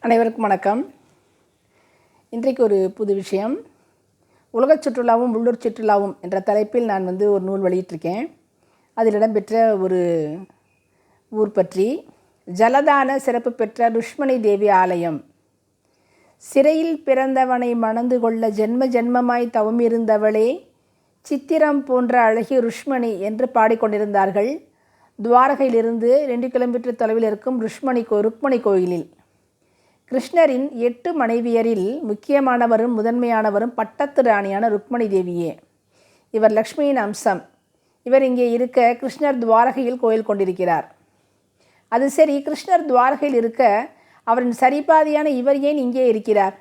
அனைவருக்கும் வணக்கம். இன்றைக்கு ஒரு புது விஷயம், உலகச் சுற்றுலாவும் உள்ளூர் சுற்றுலாவும் என்ற தலைப்பில் நான் ஒரு நூல் வெளியிட்டிருக்கேன். அதில் இடம்பெற்ற ஒரு ஊர் பற்றி, ஜலதான சிறப்பு பெற்ற ருஷ்மணி தேவி ஆலயம். சிறையில் பிறந்தவனை மணந்து கொள்ள ஜென்ம ஜென்மமாய் தவமிருந்தவளே, சித்திரம் போன்ற அழகி ருஷ்மணி என்று பாடிக்கொண்டிருந்தார்கள் துவாரகையிலிருந்து 2 கிலோமீட்டர் தொலைவில் இருக்கும் ருக்மணி கோயிலில். கிருஷ்ணரின் 8 மனைவியரில் முக்கியமானவரும் முதன்மையானவரும் பட்டத்து ராணியான ருக்மணி தேவியே. இவர் லக்ஷ்மியின் அம்சம். இவர் இங்கே இருக்க கிருஷ்ணர் துவாரகையில் கோயில் கொண்டிருக்கிறார். அது சரி, கிருஷ்ணர் துவாரகையில் இருக்க அவரின் சரிபாதியான இவர் ஏன் இங்கே இருக்கிறார்?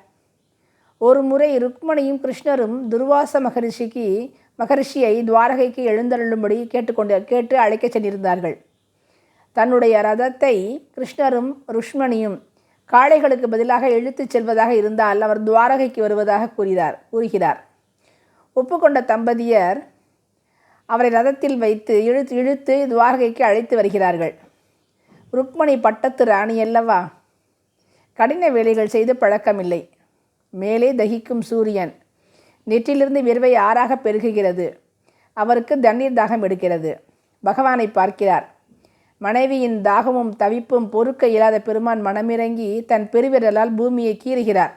ஒரு முறை ருக்மணியும் கிருஷ்ணரும் துர்வாச மகரிஷியை துவாரகைக்கு எழுந்தருளும்படி கேட்டு அழைக்கச் சென்றிருந்தார்கள். தன்னுடைய ரதத்தை கிருஷ்ணரும் ருஷ்மணியும் காளைகளுக்கு பதிலாக இழுத்துச் செல்வதாக இருந்தால் அவர் துவாரகைக்கு வருவதாக கூறுகிறார். ஒப்புக்கொண்ட தம்பதியர் அவரை ரதத்தில் வைத்து இழுத்து துவாரகைக்கு அழைத்து வருகிறார்கள். ருக்மணி பட்டத்து ராணி அல்லவா, கடின வேலைகள் செய்து பழக்கமில்லை. மேலே தகிக்கும் சூரியன், நெற்றிலிருந்து வியர்வை ஆறாக பெருகுகிறது. அவருக்கு தண்ணீர் தாகம் எடுக்கிறது. பகவானை பார்க்கிறார். மனைவியின் தாகமும் தவிப்பும் பொறுக்க இயலாத பெருமான் மனமிறங்கி தன் பெருவிரலால் பூமியை கீறுகிறார்.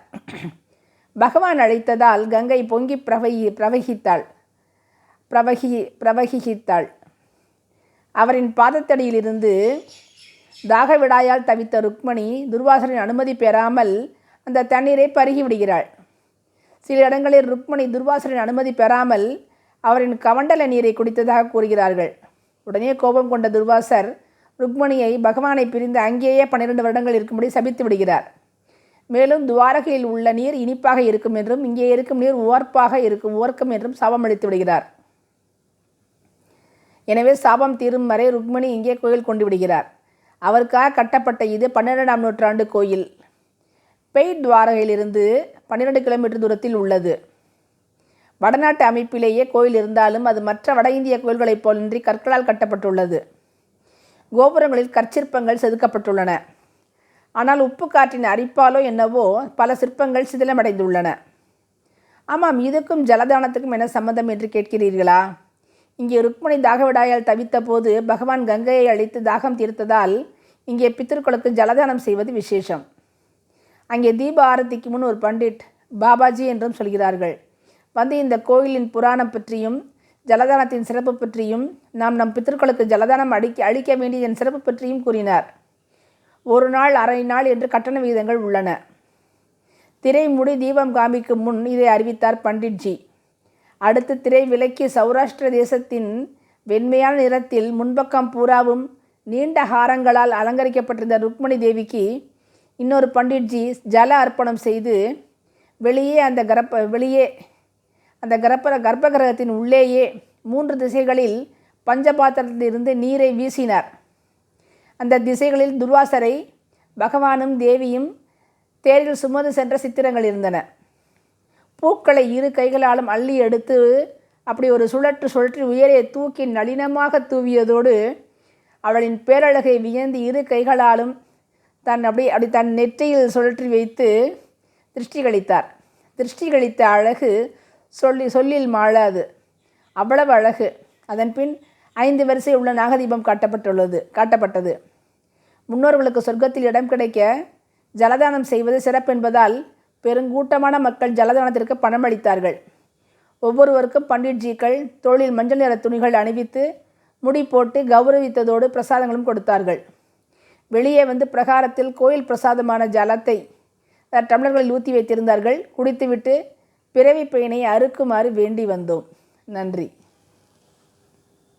பகவான் அழைத்ததால் கங்கை பொங்கி பிரவகித்தாள். அவரின் பாதத்தடியிலிருந்து தாகவிடாயால் தவித்த ருக்மணி துர்வாசரின் அனுமதி பெறாமல் அந்த தண்ணீரை பருகிவிடுகிறாள். சில இடங்களில் ருக்மணி துர்வாசரின் அனுமதி பெறாமல் அவரின் கமண்டல நீரை குடித்ததாக கூறுகிறார்கள். உடனே கோபம் கொண்ட துர்வாசர் ருக்மணியை பகவானை பிரிந்து அங்கேயே 12 வருடங்கள் இருக்கும்படி சபித்து விடுகிறார். மேலும் துவாரகையில் உள்ள நீர் இனிப்பாக இருக்கும் என்றும் இங்கே இருக்கும் நீர் உவர்க்கும் என்றும் சாபம் அளித்து விடுகிறார். எனவே சாபம் தீரும் வரை ருக்மணி இங்கே கோயில் கொண்டு விடுகிறார். அவருக்காக கட்டப்பட்ட இது 12ஆம் நூற்றாண்டு கோயில். பெய்ட் துவாரகையிலிருந்து 12 கிலோமீட்டர் தூரத்தில் உள்ளது. வடநாட்டு அமைப்பிலேயே கோயில் இருந்தாலும் அது மற்ற வட இந்திய கோயில்களைப் போலின்றி கற்களால் கட்டப்பட்டுள்ளது. கோபுரங்களில் கற்சிற்பங்கள் செதுக்கப்பட்டுள்ளன. ஆனால் உப்பு காற்றின் அரிப்பாலோ என்னவோ பல சிற்பங்கள் சிதிலமடைந்துள்ளன. ஆமாம், இதுக்கும் ஜலதானத்துக்கும் என்ன சம்பந்தம் என்று கேட்கிறீர்களா? இங்கே ருக்மணி தாகவிடாயால் தவித்த போது பகவான் கங்கையை அழித்து தாகம் தீர்த்ததால் இங்கே பித்திருக்களுக்கு ஜலதானம் செய்வது விசேஷம். அங்கே தீப ஆரத்திக்கு முன் ஒரு பண்டிட், பாபாஜி என்றும் சொல்கிறார்கள், இந்த கோயிலின் புராணம் பற்றியும் ஜலதானத்தின் சிறப்பு பற்றியும் நம் பித்தர்களுக்கு ஜலதானம் அளிக்க வேண்டியதன் சிறப்பு பற்றியும் கூறினார். 1 நாள், அரை நாள் என்று கட்டண விகிதங்கள் உள்ளன. திரை மூடி தீபம் காமிக்கும் முன் இதை அறிவித்தார் பண்டிட்ஜி. அடுத்து திரை விலக்கி சௌராஷ்டிர தேசத்தின் வெண்மையான நிறத்தில் முன்பக்கம் பூராவும் நீண்ட ஹாரங்களால் அலங்கரிக்கப்பட்டிருந்த ருக்மணி தேவிக்கு இன்னொரு பண்டிட்ஜி ஜல அர்ப்பணம் செய்து வெளியே அந்த கர்ப்பகிரகத்தின் உள்ளேயே 3 திசைகளில் பஞ்சபாத்திரத்திலிருந்து நீரை வீசினார். அந்த திசைகளில் துர்வாசரை பகவானும் தேவியும் தேரில் சுமந்து சென்ற சித்திரங்கள் இருந்தன. பூக்களை 2 கைகளாலும் அள்ளி எடுத்து அப்படி ஒரு சுழற்றி உயரே தூக்கி நளினமாக தூவியதோடு அவளின் பேரழகை வியந்து 2 கைகளாலும் தன் நெற்றியில் சுழற்றி வைத்து திருஷ்டி கழித்த அழகு சொல்லில் மாளாது. அவ்வளவு அழகு. அதன்பின் 5 வரிசை உள்ள நாகதீபம் காட்டப்பட்டது. முன்னோர்களுக்கு சொர்க்கத்தில் இடம் கிடைக்க ஜலதானம் செய்வது சிறப்பென்பதால் பெருங்கூட்டமான மக்கள் ஜலதானத்திற்கு பணம் அளித்தார்கள். ஒவ்வொருவருக்கும் பண்டிட்ஜிக்கள் தோளில் மஞ்சள் நிற துணிகள் அணிவித்து முடி போட்டு கௌரவித்ததோடு பிரசாதங்களும் கொடுத்தார்கள். வெளியே பிரகாரத்தில் கோயில் பிரசாதமான ஜலத்தை டம்ளர்களில் ஊற்றி வைத்திருந்தார்கள். குடித்துவிட்டு பிறவி பயனை அறுக்குமாறு வேண்டி வந்தோம். நன்றி.